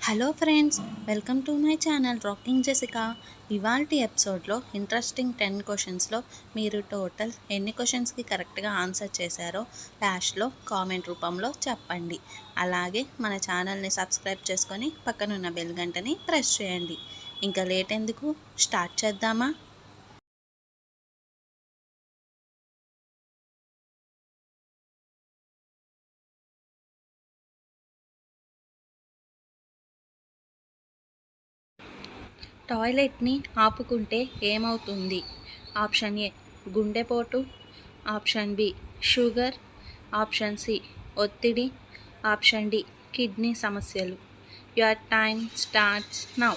Hello friends, welcome to my channel rocking Jessica. ఇవాల్టి ఎపిసోడ్లో interesting 10 క్వశ్చన్స్లో మీరు టోటల్ ఎన్ని క్వశ్చన్స్కి కరెక్ట్గా ఆన్సర్ చేశారో లాస్ట్లో కామెంట్ రూపంలో చెప్పండి. అలాగే మన ఛానల్ని సబ్స్క్రైబ్ చేసుకొని పక్కనున్న బెల్ గంటని ప్రెస్ చేయండి. ఇంకా లేట్ ఎందుకు, స్టార్ట్ చేద్దామా? టాయిలెట్ని ఆపుకుంటే ఏమవుతుంది? ఆప్షన్ ఏ గుండెపోటు, option B sugar, option C ఒత్తిడి, ఆప్షన్ డి కిడ్నీ సమస్యలు. Your time starts now.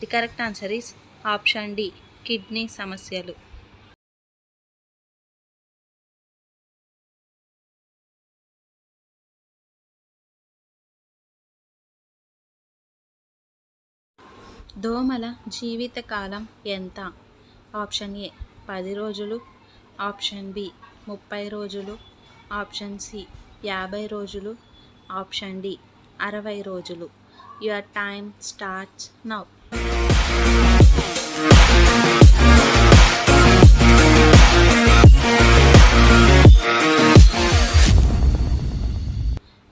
The correct answer is option D kidney సమస్యలు. దోమల జీవితకాలం ఎంత? ఆప్షన్ ఏ 10 రోజులు, ఆప్షన్ బి 30 రోజులు, ఆప్షన్ సి 50 రోజులు, ఆప్షన్ డి 60 రోజులు. Your time starts now.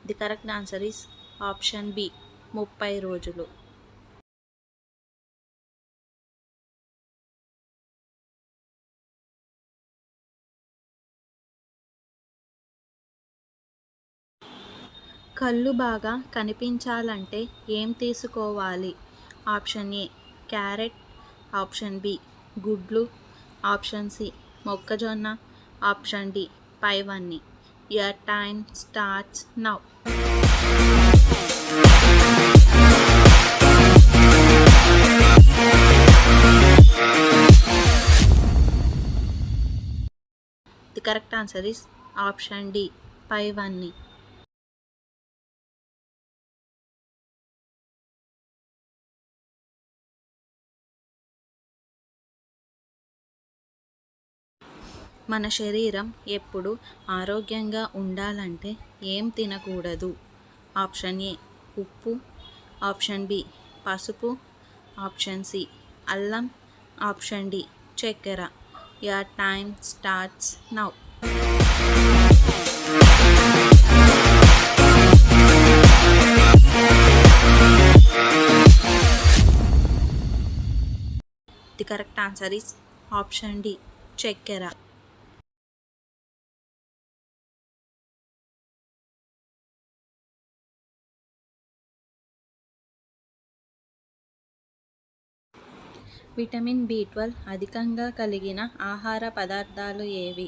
The correct answer is option B 30 రోజులు. కళ్ళు బాగా కనిపించాలంటే ఏం తీసుకోవాలి? Option A carrot, option B గుడ్లు, ఆప్షన్ సి మొక్కజొన్న, ఆప్షన్ డి పైవన్నీ. Your time starts now. The correct answer is option D పైవన్నీ. మన శరీరం ఎప్పుడు ఆరోగ్యంగా ఉండాలంటే ఏం తినకూడదు? ఆప్షన్ ఏ ఉప్పు, ఆప్షన్ బి పసుపు, ఆప్షన్ సి అల్లం, ఆప్షన్ డి చక్కెర. Your time starts now. The correct answer is option D చక్కెర. విటమిన్ బి12 అధికంగా కలిగిన ఆహార పదార్థాలు ఏవి?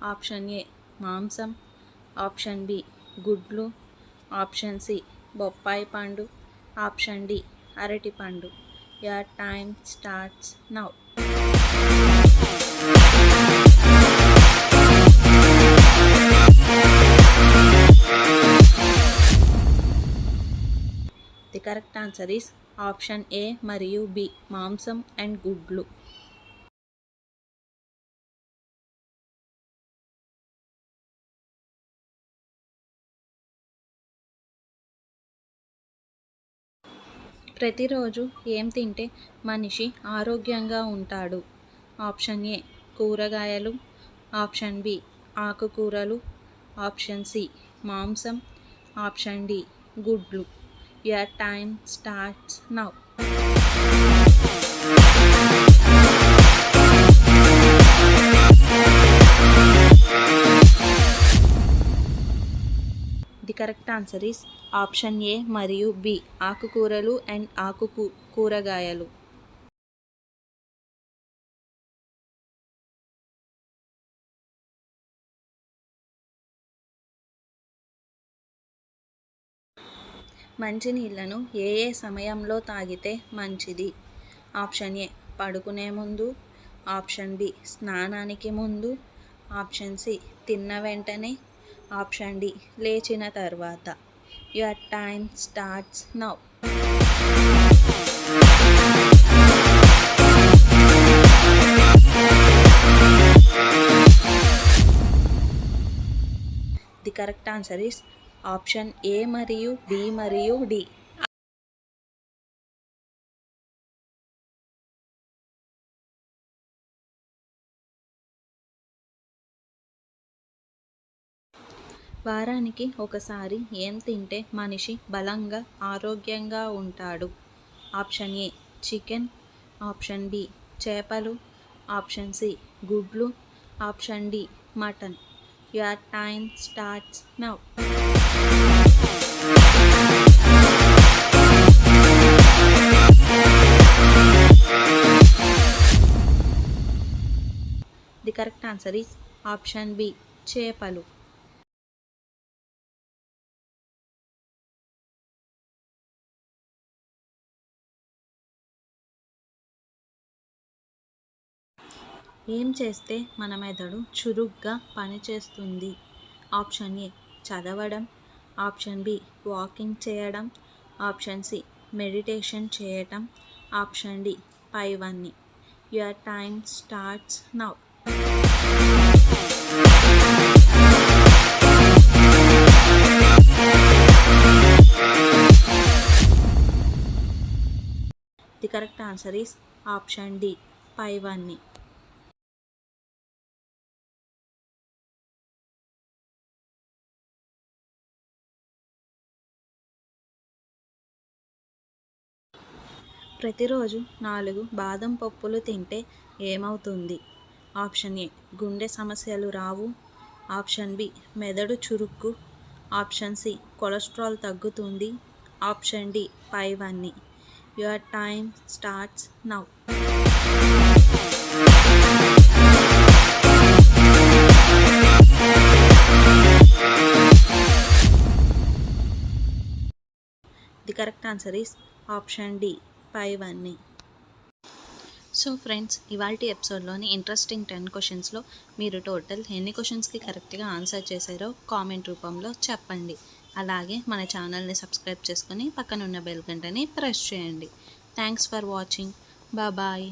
ఆప్షన్ ఏ మాంసం, ఆప్షన్ బి గుడ్లు, ఆప్షన్ సి బొప్పాయి పండు, ఆప్షన్ డి అరటిపండు. Your time starts now. The correct answer is option A మరియు బి మాంసం అండ్ గుడ్లు. ప్రతిరోజు ఏం తింటే మనిషి ఆరోగ్యంగా ఉంటాడు? ఆప్షన్ ఏ కూరగాయలు, ఆప్షన్ బి ఆకుకూరలు, ఆప్షన్ సి మాంసం, ఆప్షన్ డి గుడ్లు. Your time starts now. The correct answer is option A మరియు బి ఆకుకూరలు అండ్ కూరగాయలు. మంచినీళ్ళను ఏ ఏ సమయంలో తాగితే మంచిది? ఆప్షన్ ఏ పడుకునే ముందు, ఆప్షన్ బి స్నానానికి ముందు, ఆప్షన్ సి తిన్న వెంటనే, ఆప్షన్ డి లేచిన తర్వాత. Your time starts now. The correct answer is option A మరియు బి మరియు డి. వారానికి ఒకసారి ఏం తింటే మనిషి బలంగా ఆరోగ్యంగా ఉంటాడు? Option A chicken, option B చేపలు, ఆప్షన్ సి గుడ్లు, option D mutton. Your time starts now. The correct answer is option B చేపలు. ఏం చేస్తే మన మెదడు చురుగ్గా పనిచేస్తుంది? ఆప్షన్ ఏ చదవడం, ఆప్షన్ బి వాకింగ్ చేయడం, ఆప్షన్ సి మెడిటేషన్ చేయటం, ఆప్షన్ డి పైవన్నీ. Your time starts now. The correct answer is option D పైవన్నీ. ప్రతిరోజు 4 బాదం పప్పులు తింటే ఏమవుతుంది? ఆప్షన్ ఏ గుండె సమస్యలు రావు, ఆప్షన్ బి మెదడు చురుకు, ఆప్షన్ సి కొలెస్ట్రాల్ తగ్గుతుంది, ఆప్షన్ డి పైవన్నీ. Your time starts now. The correct answer is option D పైవన్నీ. సో ఫ్రెండ్స్, ఇవాల్టి ఎపిసోడ్లోని ఇంట్రెస్టింగ్ 10 క్వశ్చన్స్లో మీరు టోటల్ ఎన్ని క్వశ్చన్స్కి కరెక్ట్గా ఆన్సర్ చేశారో కామెంట్ రూపంలో చెప్పండి. అలాగే మన ఛానల్ని సబ్స్క్రైబ్ చేసుకొని పక్కనున్న బెల్ గంటని ప్రెస్ చేయండి. Thanks for watching. బాయ్.